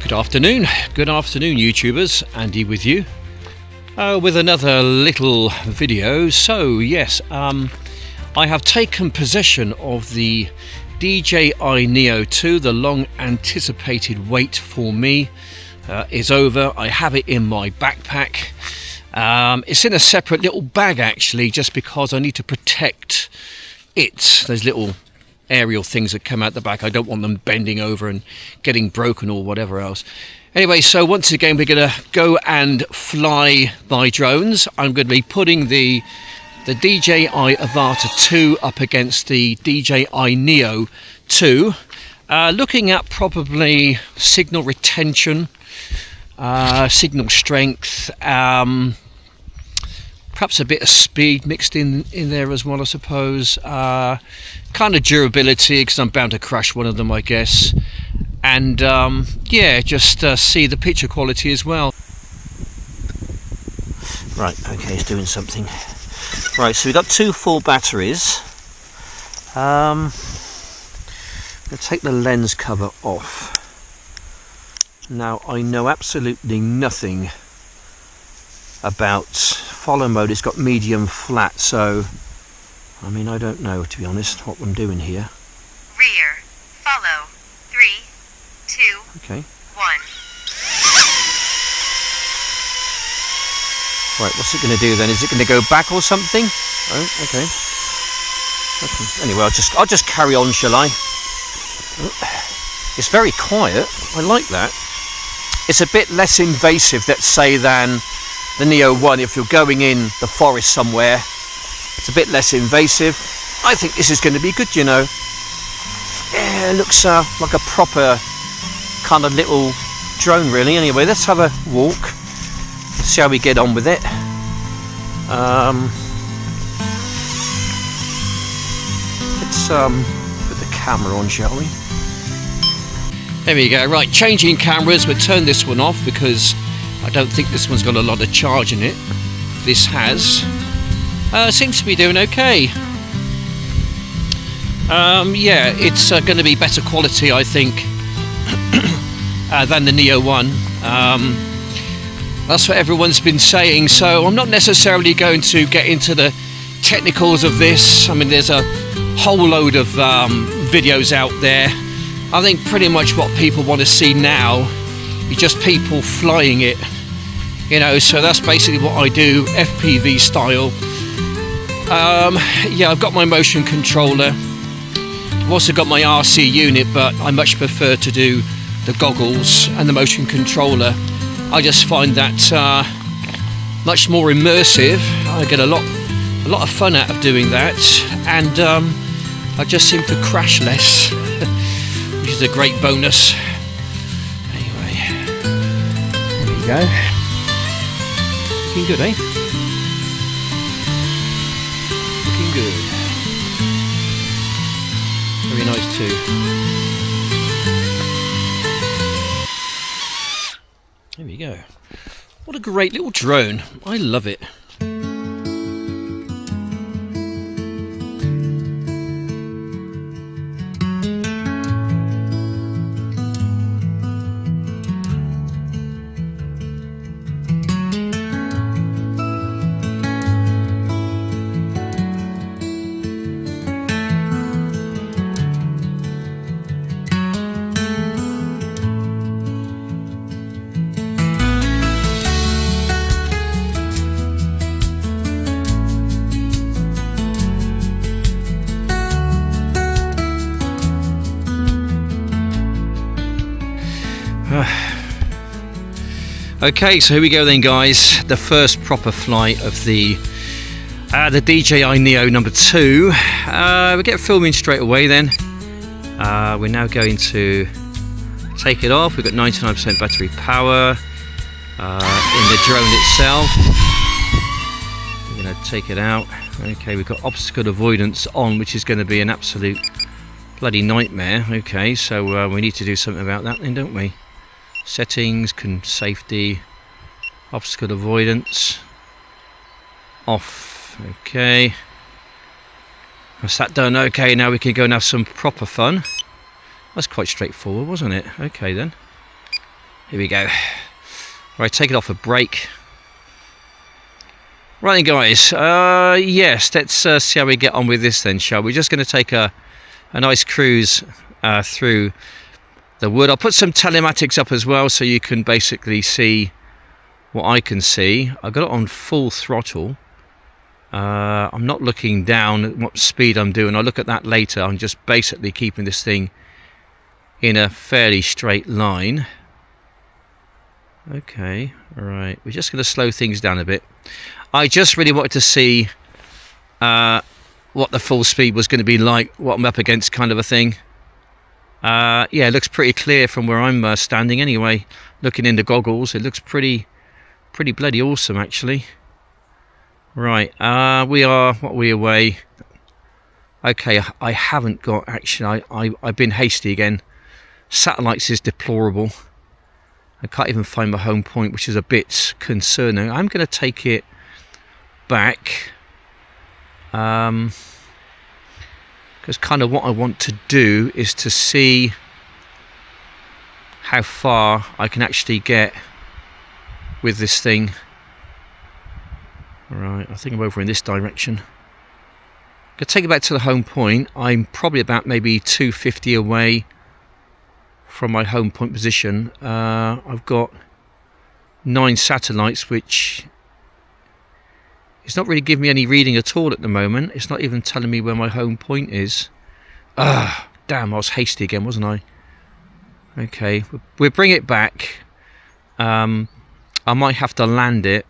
Good afternoon YouTubers, Andy with you with another little video. So yes, I have taken possession of the DJI NEO 2. The long anticipated wait for me is over. I have it in my backpack. It's in a separate little bag actually, just because I need to protect it. Those little aerial things that come out the back, I don't want them bending over and getting broken or whatever else. Anyway, so once again we're going to go and fly my drones. I'm going to be putting the DJI AVATA 2 up against the DJI NEO 2, looking at probably signal retention, signal strength, perhaps a bit of speed mixed in there as well, I suppose. Kind of durability, because I'm bound to crash one of them, I guess. And yeah, just see the picture quality as well. Right, okay, it's doing something. Right, so we've got two full batteries. I'm going to take the lens cover off. Now, I know absolutely nothing about follow mode. It's got medium flat, so I mean, I don't know, to be honest, what I'm doing here. Rear, follow, 3, 2, okay. 1. Right, what's it going to do then? Is it going to go back or something? Oh, okay. Anyway, I'll just carry on, shall I? It's very quiet. I like that. It's a bit less invasive, let's say, than the Neo 1. If you're going in the forest somewhere, it's a bit less invasive. I think this is going to be good, you know. Yeah, it looks like a proper kind of little drone, really. Anyway, let's have a walk. See how we get on with it. Let's put the camera on, shall we? There we go. Right, changing cameras. We'll turn this one off because I don't think this one's got a lot of charge in it. This has. Seems to be doing okay. Yeah, it's going to be better quality, I think, than the Neo 1. That's what everyone's been saying, so I'm not necessarily going to get into the technicals of this. I mean, there's a whole load of videos out there. I think pretty much what people want to see now is just people flying it, you know, so that's basically what I do, FPV style. Yeah, I've got my motion controller. I've also got my RC unit, but I much prefer to do the goggles and the motion controller. I just find that much more immersive. I get a lot of fun out of doing that, and I just seem to crash less, which is a great bonus. Anyway, there we go. Looking good, eh? Looking good. Very nice too. There we go. What a great little drone. I love it. Okay, so here we go then, guys. The first proper flight of the DJI NEO number 2. We get filming straight away then. We're now going to take it off. We've got 99% battery power in the drone itself. We're going to take it out. Okay, we've got obstacle avoidance on, which is going to be an absolute bloody nightmare. Okay, so we need to do something about that then, don't we? Settings, safety, obstacle avoidance, off. Okay, that's that done. Okay, now we can go and have some proper fun. That's quite straightforward, wasn't it? Okay then. Here we go. Right, take it off a break. Right then, guys. Yes, let's see how we get on with this then, shall we? Just going to take a nice cruise through the wood. I'll put some telematics up as well so you can basically see what I can see. I've got it on full throttle. I'm not looking down at what speed I'm doing. I'll look at that later. I'm just basically keeping this thing in a fairly straight line. Okay, alright. We're just going to slow things down a bit. I just really wanted to see what the full speed was going to be like, what I'm up against, kind of a thing. Yeah, it looks pretty clear from where I'm standing anyway. Looking in the goggles, it looks pretty bloody awesome, actually. Right, we are, what are we away? Okay, I haven't got, actually, I've been hasty again. Satellites is deplorable. I can't even find my home point, which is a bit concerning. I'm going to take it back. Because kind of what I want to do is to see how far I can actually get with this thing. Alright, I think I'm over in this direction. I'm going to take it back to the home point. I'm probably about maybe 250 away from my home point position. I've got 9 satellites, which is not really giving me any reading at all at the moment. It's not even telling me where my home point is. Damn, I was hasty again, wasn't I? Okay, we'll bring it back. I might have to land it.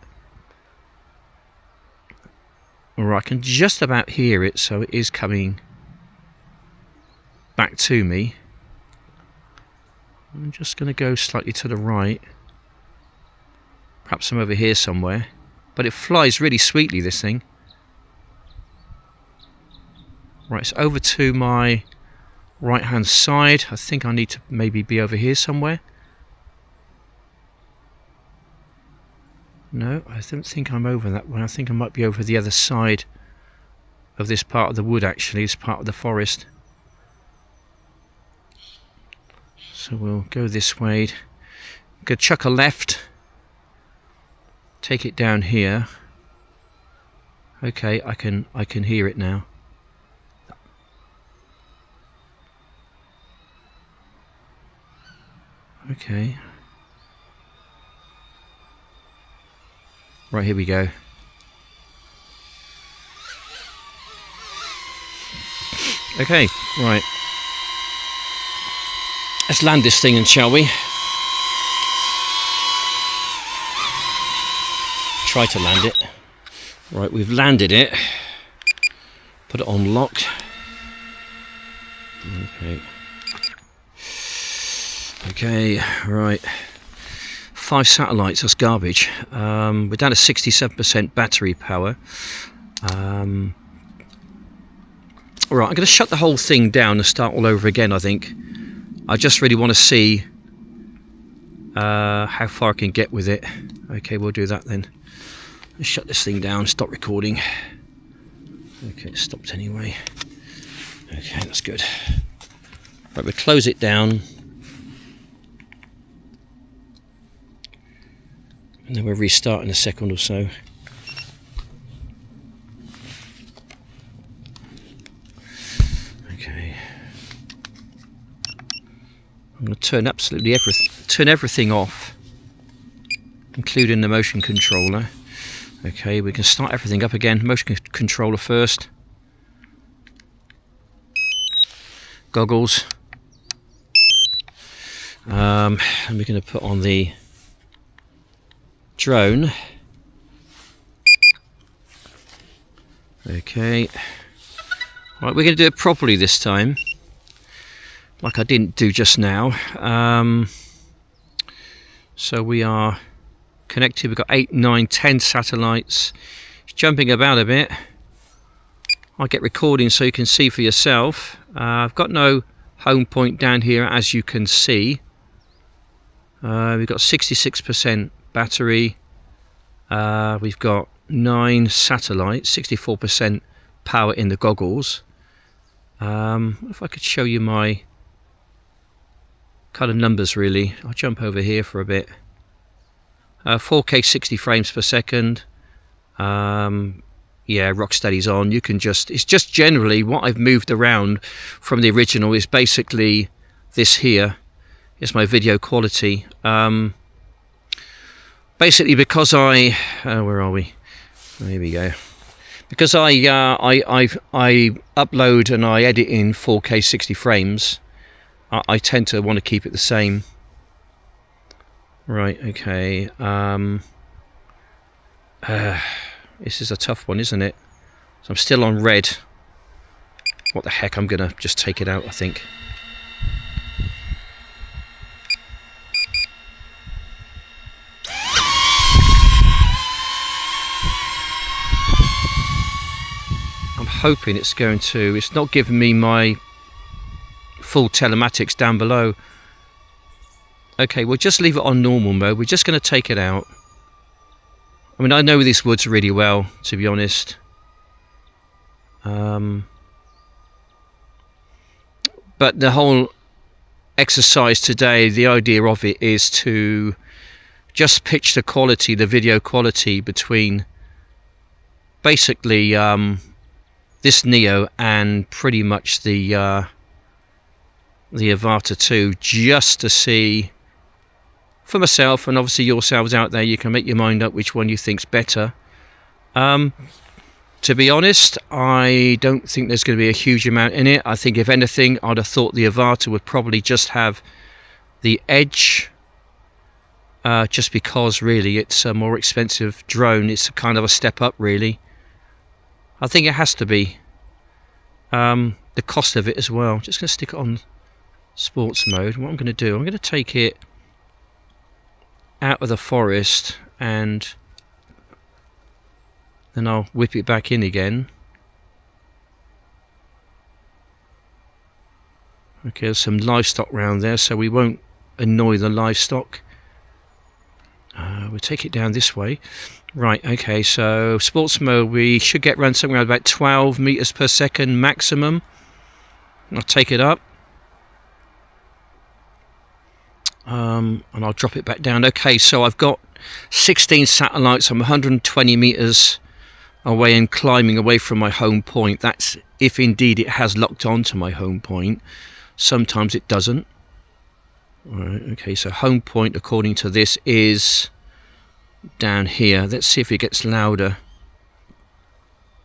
Alright, I can just about hear it, so it is coming back to me. I'm just going to go slightly to the right. Perhaps I'm over here somewhere. But it flies really sweetly, this thing. Right, it's over to my right hand side. I think I need to maybe be over here somewhere. No, I don't think I'm over that one. I think I might be over the other side of this part of the wood, actually. This part of the forest. So we'll go this way. Go chuck a left. Take it down here. Okay, I can hear it now. Okay. Right, here we go. Okay, right. Let's land this thing, shall we? Try to land it. Right, we've landed it. Put it on lock. Okay. Okay, right. 5 satellites, that's garbage. We're down to 67% battery power. Alright, I'm going to shut the whole thing down and start all over again, I think. I just really want to see how far I can get with it. Okay, we'll do that then. Let's shut this thing down, stop recording. Okay, it stopped anyway. Okay, that's good. Right, we'll close it down. And then we'll restart in a second or so. Okay. I'm going to turn everything off, including the motion controller. Okay, we can start everything up again. Motion controller first. Goggles. And we're going to put on the drone. Okay. Right, we're going to do it properly this time, like I didn't do just now. So we are connected. We've got 8, 9, 10 satellites. It's jumping about a bit. I'll get recording so you can see for yourself. I've got no home point down here, as you can see. We've got 66% battery. We've got 9 satellites, 64% power in the goggles. If I could show you my kind of numbers really. I'll jump over here for a bit. 4K 60 frames per second. Yeah, Rocksteady's on. You can just, it's just generally what I've moved around from the original is basically this here is my video quality. Basically because I, where are we? There we go. Because I upload and I edit in 4K 60 frames, I tend to want to keep it the same. Right, okay. This is a tough one, isn't it? So I'm still on red. What the heck, I'm gonna just take it out, I think. I'm hoping it's going to, it's not giving me my full telematics down below. Okay, we'll just leave it on normal mode. We're just going to take it out. I mean, I know this woods really well, to be honest. But the whole exercise today, the idea of it is to just pitch the quality, the video quality between basically this Neo and pretty much the Avata 2, just to see for myself, and obviously yourselves out there, you can make your mind up which one you think's better. To be honest, I don't think there's going to be a huge amount in it. I think if anything, I'd have thought the Avata would probably just have the edge, just because really it's a more expensive drone. It's a kind of a step up really. I think it has to be. The cost of it as well. I'm just going to stick it on sports mode. What I'm going to do, I'm going to take it out of the forest and then I'll whip it back in again. Okay, there's some livestock around there, so we won't annoy the livestock. We'll take it down this way. Right, okay, so sports mode, we should get around somewhere about 12 meters per second maximum. I'll take it up. And I'll drop it back down. Okay, so I've got 16 satellites. I'm 120 meters away and climbing away from my home point. That's if indeed it has locked on to my home point. Sometimes it doesn't. Alright, okay, so home point according to this is down here. Let's see if it gets louder.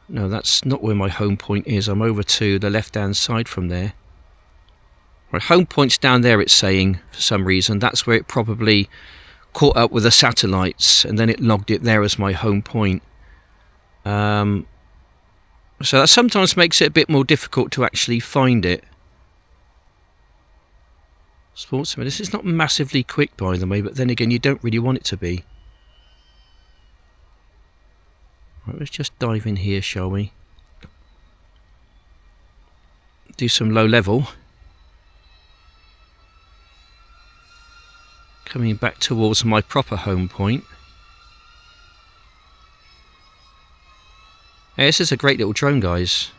No, that's not where my home point is. I'm over to the left hand side from there. Right, home point's down there, it's saying, for some reason. That's where it probably caught up with the satellites, and then it logged it there as my home point. So that sometimes makes it a bit more difficult to actually find it. Sportsman, this is not massively quick, by the way, but then again, you don't really want it to be. Right, let's just dive in here, shall we? Do some low level. Coming back towards my proper home point. Yeah, this is a great little drone, guys.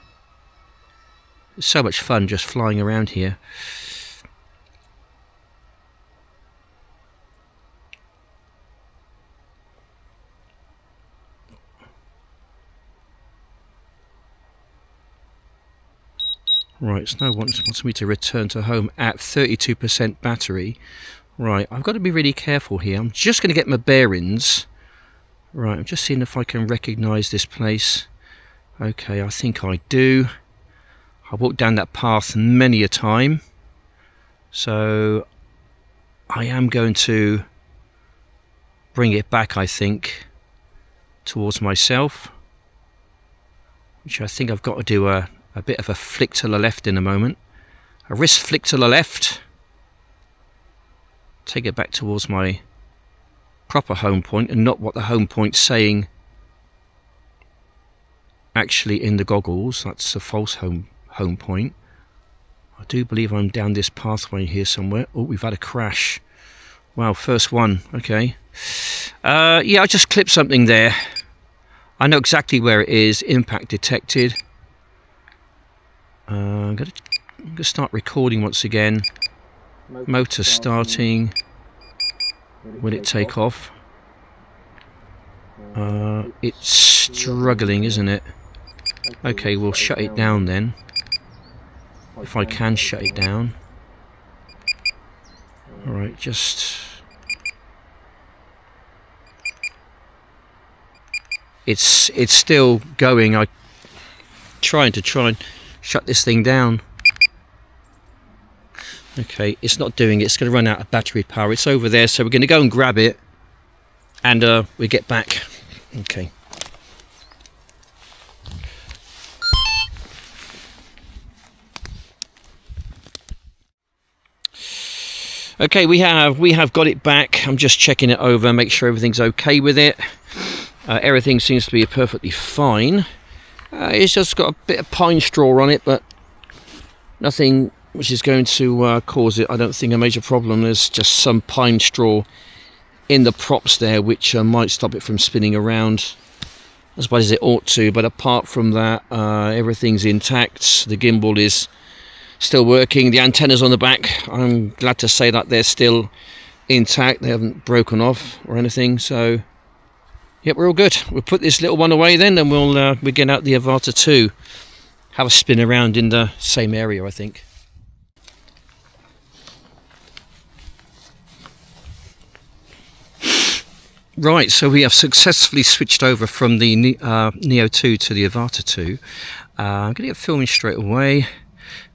It's so much fun just flying around here. Right, Snow wants me to return to home at 32% battery. Right, I've got to be really careful here. I'm just going to get my bearings. Right, I'm just seeing if I can recognise this place. Okay, I think I do. I walked down that path many a time. So I am going to bring it back, I think, towards myself. Which I think I've got to do a bit of a flick to the left in a moment. A wrist flick to the left. Take it back towards my proper home point and not what the home point's saying actually in the goggles. That's a false home point. I do believe I'm down this pathway here somewhere. Oh, we've had a crash. Wow, first one. Okay. Yeah, I just clipped something there. I know exactly where it is. Impact detected. I'm going to start recording once again. Motor starting. Will it take off? It's struggling, isn't it? Okay, we'll shut it down then. If I can shut it down. Alright, just... It's still going. I'm trying and shut this thing down. Okay, it's not doing it. It's going to run out of battery power. It's over there, so we're going to go and grab it, and we get back. Okay. Okay, we have got it back. I'm just checking it over, make sure everything's okay with it. Everything seems to be perfectly fine. It's just got a bit of pine straw on it, but nothing which is going to cause it, I don't think, a major problem. There's just some pine straw in the props there, which might stop it from spinning around as bad as it ought to. But apart from that, everything's intact. The gimbal is still working. The antennas on the back, I'm glad to say that they're still intact. They haven't broken off or anything. So, yep, we're all good. We'll put this little one away then, and we'll get out the Avata 2. Have a spin around in the same area, I think. Right, so we have successfully switched over from the Neo 2 to the Avata 2. I'm going to get filming straight away,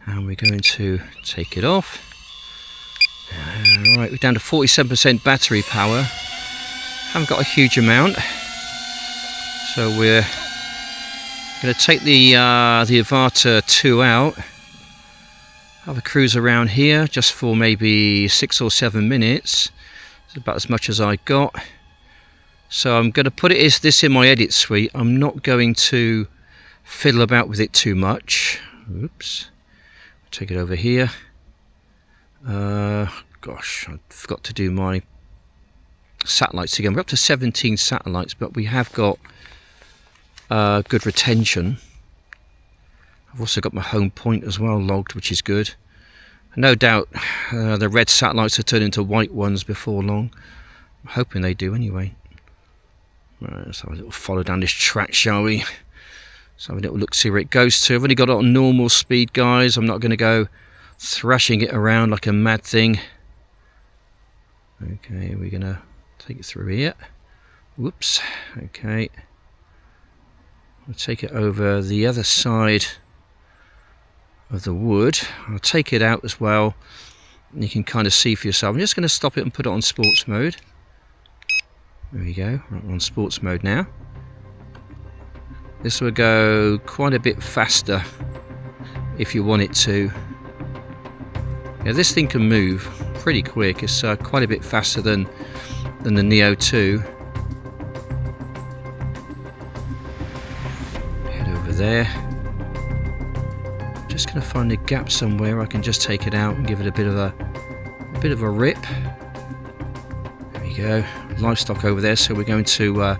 and we're going to take it off. Right, we're down to 47% battery power. Haven't got a huge amount, so we're going to take the Avata 2 out. Have a cruise around here just for maybe 6 or 7 minutes. It's about as much as I got. So I'm going to put this in my edit suite. I'm not going to fiddle about with it too much. Oops. Take it over here. Gosh, I forgot to do my satellites again. We're up to 17 satellites, but we have got good retention. I've also got my home point as well logged, which is good. No doubt the red satellites will turn into white ones before long. I'm hoping they do anyway. Right, let's have a little follow down this track, shall we? Let's have a little look, see where it goes to. I've only got it on normal speed, guys. I'm not going to go thrashing it around like a mad thing. Okay, we're going to take it through here. Whoops. Okay. I'll take it over the other side of the wood. I'll take it out as well. And you can kind of see for yourself. I'm just going to stop it and put it on sports mode. There we go, right, we're on sports mode now. This will go quite a bit faster if you want it to. Yeah, this thing can move pretty quick. It's quite a bit faster than the Neo 2. Head over there. Just going to find a gap somewhere I can just take it out and give it a bit of a rip. There we go. Livestock over there, so we're going to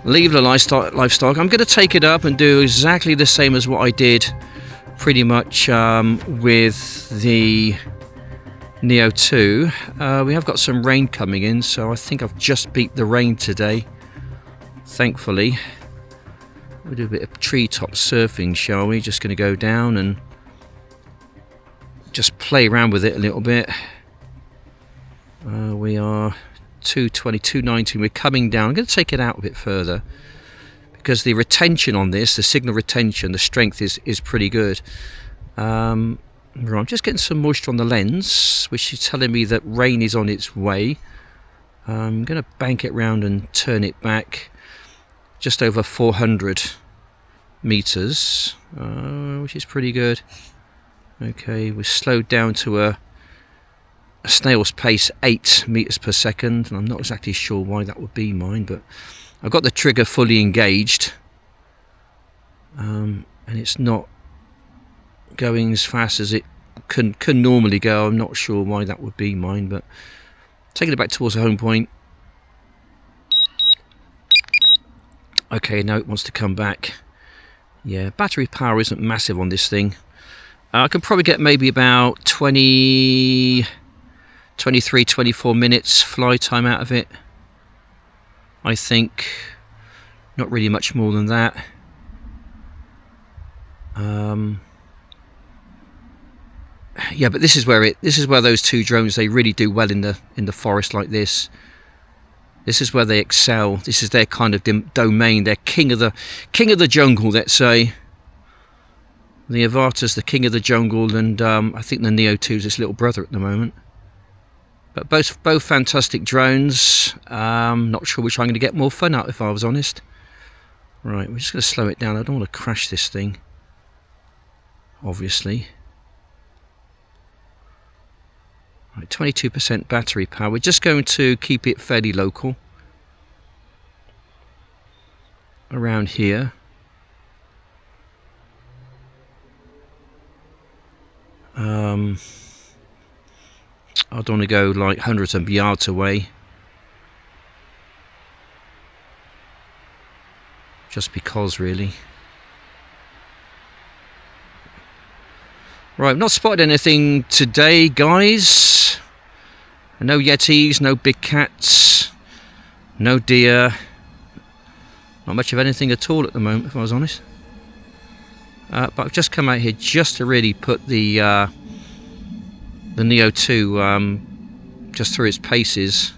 leave the livestock. I'm going to take it up and do exactly the same as what I did pretty much with the Neo 2. We have got some rain coming in, so I think I've just beat the rain today, thankfully. We'll do a bit of treetop surfing, shall we? Just going to go down and just play around with it a little bit. We are 220, 219. We're coming down. I'm going to take it out a bit further because the retention on this, the signal retention, the strength is pretty good. Right, I'm just getting some moisture on the lens, which is telling me that rain is on its way. I'm going to bank it round and turn it back just over 400 meters, which is pretty good. Okay, we're slowed down to a snail's pace 8 meters per second, and I'm not exactly sure why that would be mine, but I've got the trigger fully engaged, and it's not going as fast as it can normally go. I'm not sure why that would be mine, but taking it back towards the home point. Okay, now it wants to come back. Yeah, battery power isn't massive on this thing. I can probably get maybe about 20 23, 24 minutes fly time out of it. I think not really much more than that. Yeah, but this is where those two drones, they really do well in the forest like this. This is where they excel. This is their kind of domain. They're king of the jungle, let's say. The Avata's the king of the jungle, and I think the Neo 2 is its little brother at the moment. But both fantastic drones. Not sure which I'm going to get more fun out, if I was honest. Right, we're just going to slow it down. I don't want to crash this thing, obviously. Right, 22% battery power. We're just going to keep it fairly local. Around here. I don't want to go like hundreds of yards away. Just because, really. Right, I've not spotted anything today, guys. No yetis, no big cats, no deer. Not much of anything at all at the moment, if I was honest. But I've just come out here just to really put the Neo 2 just through its paces.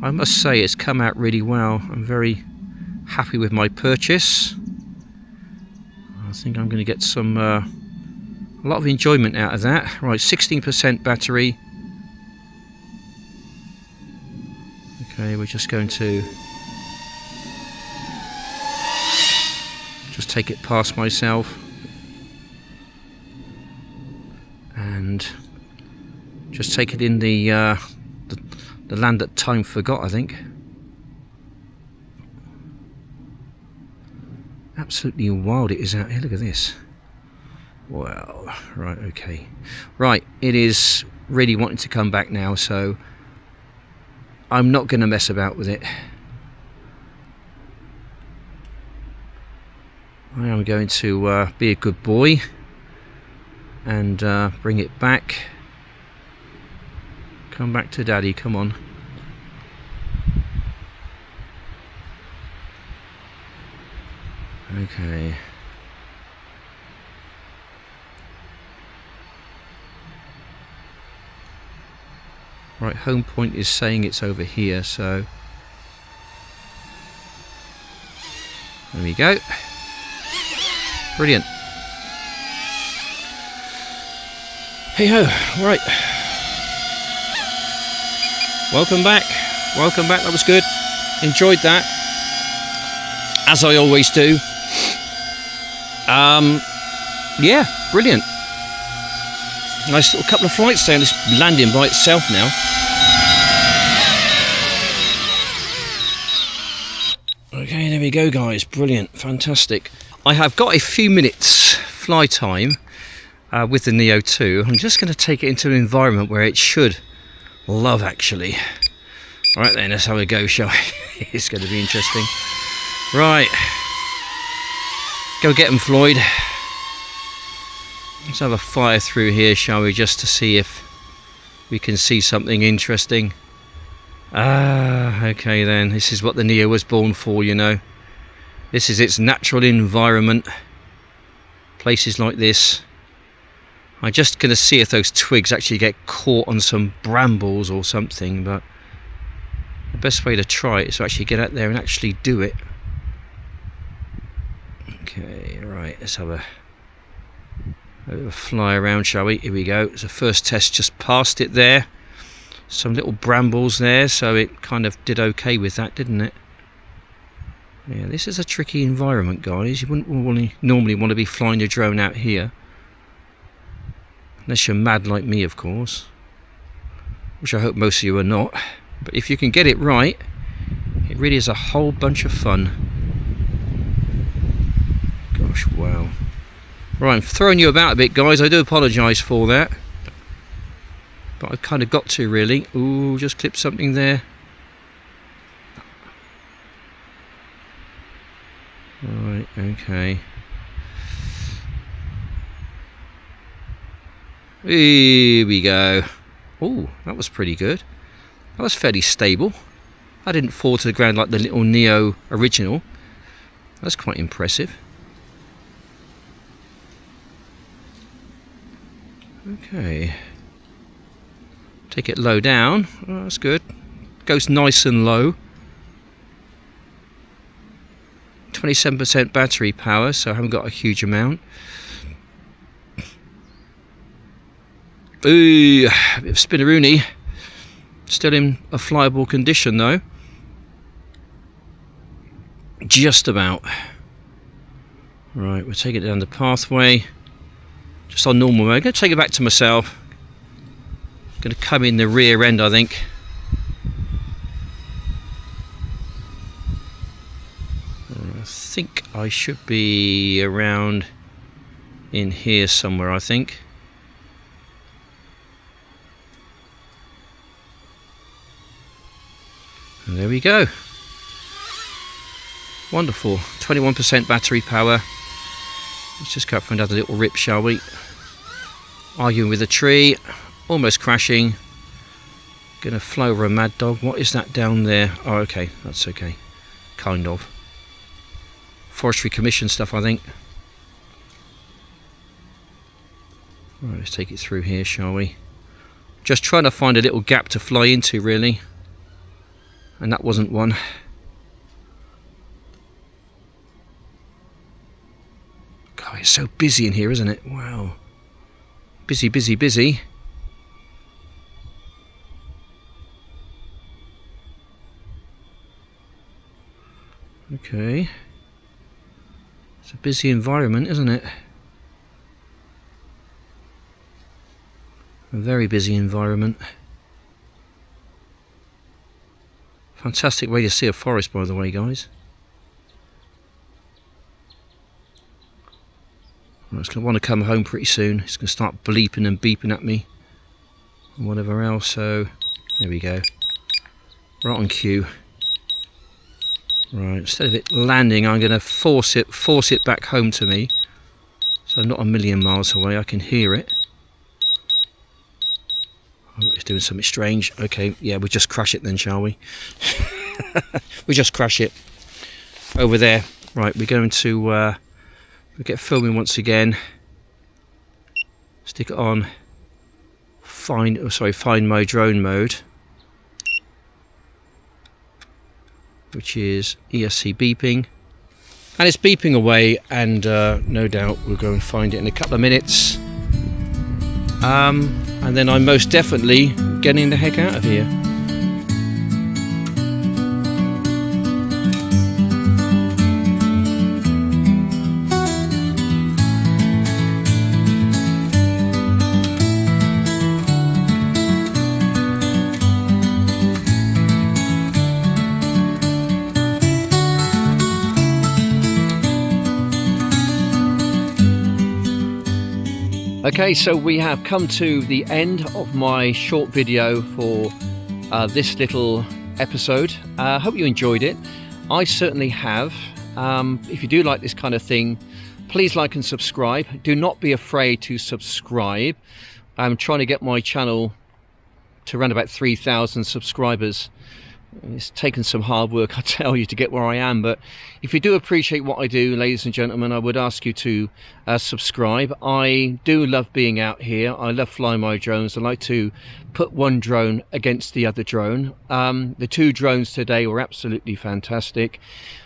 I must say it's come out really well. I'm very happy with my purchase. I think I'm going to get some a lot of enjoyment out of that. Right, 16% battery. Okay, we're just going to just take it past myself and just take it in the land that time forgot, I think. Absolutely wild it is out here. Look at this. Wow. Right, okay. Right, it is really wanting to come back now, so I'm not going to mess about with it. I am going to be a good boy and bring it back. Come back to Daddy, come on. Okay. Right, home point is saying it's over here, so there we go. Brilliant. Hey ho, right. Welcome back. Welcome back, that was good. Enjoyed that. As I always do. Yeah, brilliant. Nice little couple of flights there, this landing by itself now. Okay, there we go, guys. Brilliant, fantastic. I have got a few minutes fly time with the Neo 2. I'm just going to take it into an environment where it should love, actually. Alright then, let's have a go, shall we? It's going to be interesting. Right. Go get them, Floyd. Let's have a fire through here, shall we, just to see if we can see something interesting. Ah, okay then. This is what the Neo was born for, you know. This is its natural environment. Places like this. I'm just going to see if those twigs actually get caught on some brambles or something, but the best way to try it is to actually get out there and actually do it. Okay, right, let's have a fly around, shall we? Here we go. It's the first test, just past it there. Some little brambles there, so it kind of did okay with that, didn't it? Yeah, this is a tricky environment, guys. You wouldn't normally want to be flying your drone out here. Unless you're mad like me, of course. Which I hope most of you are not. But if you can get it right, it really is a whole bunch of fun. Gosh, wow. Right, I'm throwing you about a bit, guys. I do apologise for that. But I've kind of got to, really. Ooh, just clip something there. Right, okay. Here we go. Oh, that was pretty good. That was fairly stable. I didn't fall to the ground like the little Neo original. That's quite impressive. Okay. Take it low down. Oh, that's good. Goes nice and low. 27% battery power, so I haven't got a huge amount. Ooh, a bit of spinneroony. Still in a flyable condition though. Just about. Right, we'll take it down the pathway. Just on normal mode. I'm going to take it back to myself. Going to come in the rear end, I think. I think I should be around in here somewhere, I think. And there we go. Wonderful. 21% battery power. Let's just go for another little rip, shall we? Arguing with a tree. Almost crashing. Gonna fly over a mad dog. What is that down there? Oh, okay. That's okay. Kind of. Forestry Commission stuff, I think. Right, let's take it through here, shall we? Just trying to find a little gap to fly into, really. And that wasn't one. God, it's so busy in here, isn't it? Wow. Busy, busy, busy. Okay. It's a busy environment, isn't it? A very busy environment. Fantastic way to see a forest, by the way, guys. It's going to want to come home pretty soon. It's going to start bleeping and beeping at me and whatever else. So there we go. Right on cue. Right, instead of it landing, I'm going to force it back home to me. So I'm not a million miles away. I can hear it. Oh, it's doing something strange. Okay, yeah, we'll just crash it then, shall we? We just crash it over there. Right, we're going to we'll get filming once again. Stick it on. Find my drone mode, which is ESC beeping, and it's beeping away. And no doubt we'll go and find it in a couple of minutes. And then I'm most definitely getting the heck out of here. Okay, so we have come to the end of my short video for this little episode. I hope you enjoyed it. I certainly have. If you do like this kind of thing, please like and subscribe. Do not be afraid to subscribe. I'm trying to get my channel to around about 3,000 subscribers. It's taken some hard work, I tell you, to get where I am, but if you do appreciate what I do, ladies and gentlemen, I would ask you to subscribe. I do love being out here. I love flying my drones. I like to put one drone against the other drone. The two drones today were absolutely fantastic.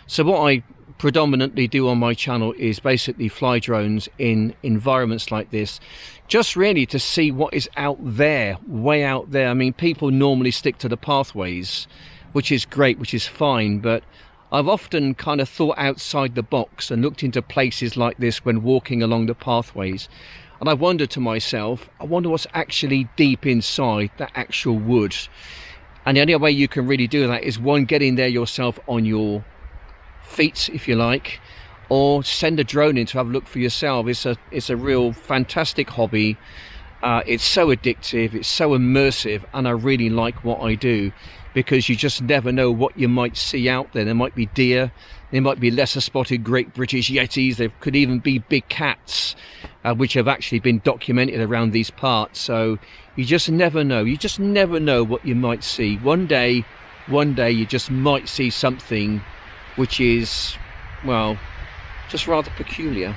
So what I predominantly do on my channel is basically fly drones in environments like this, just really to see what is out there, way out there. I mean, people normally stick to the pathways, which is great, which is fine, but I've often kind of thought outside the box and looked into places like this when walking along the pathways, and I wondered to myself, I wonder what's actually deep inside that actual wood. And the only way you can really do that is, one, get in there yourself on your feet, if you like, or send a drone in to have a look for yourself. It's a real fantastic hobby. It's so addictive, it's so immersive, and I really like what I do. because you just never know what you might see out there. There might be deer, there might be lesser spotted great British yetis, there could even be big cats, which have actually been documented around these parts. So you just never know. You just never know what you might see. One day you just might see something which is, well, just rather peculiar.